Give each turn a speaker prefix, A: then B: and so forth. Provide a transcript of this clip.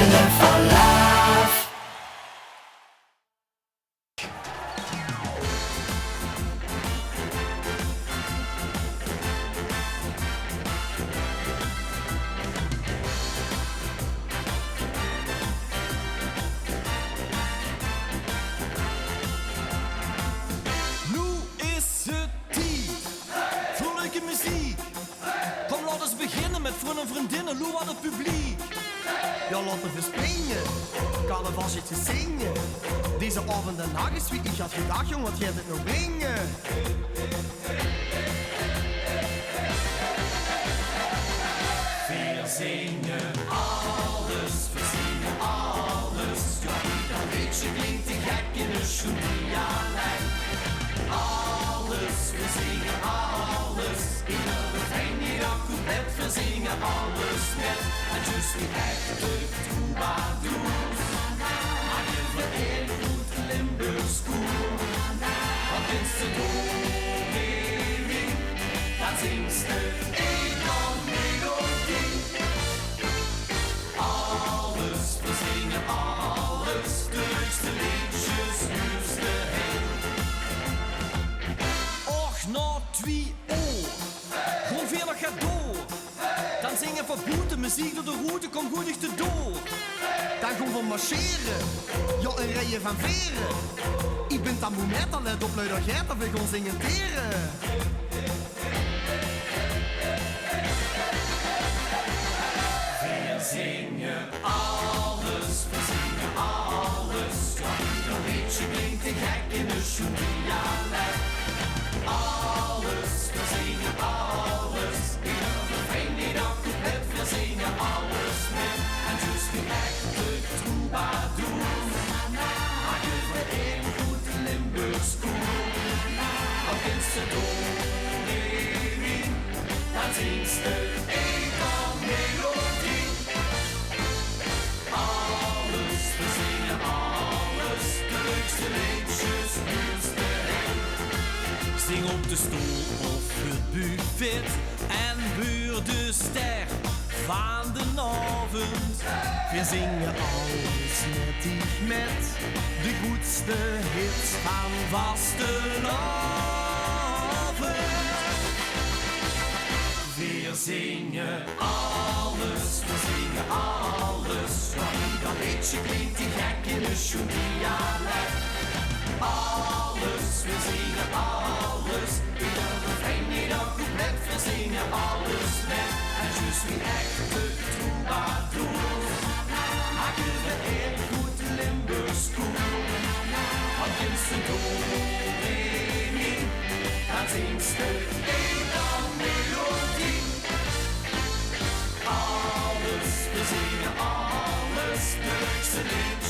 A: Wille for Love.
B: Met vrienden en vriendinnen, loe aan het publiek.
C: Ja, laten we springen. Carnavalsje zingen. Deze avond en nacht is wie ik had gedacht, jong, wat jij dit nog brengen.
B: We zingen alles, we zingen alles. Ja, ieder beetje klinkt te gek in een schoendialect. Alles, we zingen alles. Ieder refrein, ieder couplet, we zingen alles met. En dus wie echte troubadours. Maar je vereert goed Limburgs koer. Want in de doorheen, dan zingt ze een dan melodie. Alles, we zingen alles. De leukste liedjes, nieuwste heen. Och, na 2 uur, gewoon veel wat gaat door. Dan zingen van boete, muziek door de route, kom goed niet te door.
C: Dan gaan we marcheren, ja, een rijen van veren. Ik ben dan moe met, dan let op luidigheid, dat we gaan zingen teren.
B: We zingen alles, we zingen alles. Ja, ieder liedje klinkt te gek in de schoendialect. Alles, we zingen alles. Ieder refrein, ieder couplet, we zingen alles met. En dus wie echte troubadours. Maar je vereert goed Limburgs koer. Op Insta doorheen, dan zingt ze een dan melodie. Alles, we zingen alles. De leukste liedjes, nieuwste heen. Zing op de stoel of het buffet en buur de ster van de avond.
C: We zingen alles met die met de goedste hits van
B: Vastelavond. We zingen alles, we zingen alles. Ja, ieder liedje klinkt die gek in de schoendialect. Alles, we zingen alles. Ieder refrein, ieder couplet, we zingen alles met. En dus wie echte troubadours. Maak je vereerd goed Limburgs koer. Want in z'n doorheen, dan zingt ze een dan melodie. Alles, we zingen alles. De leukste lied.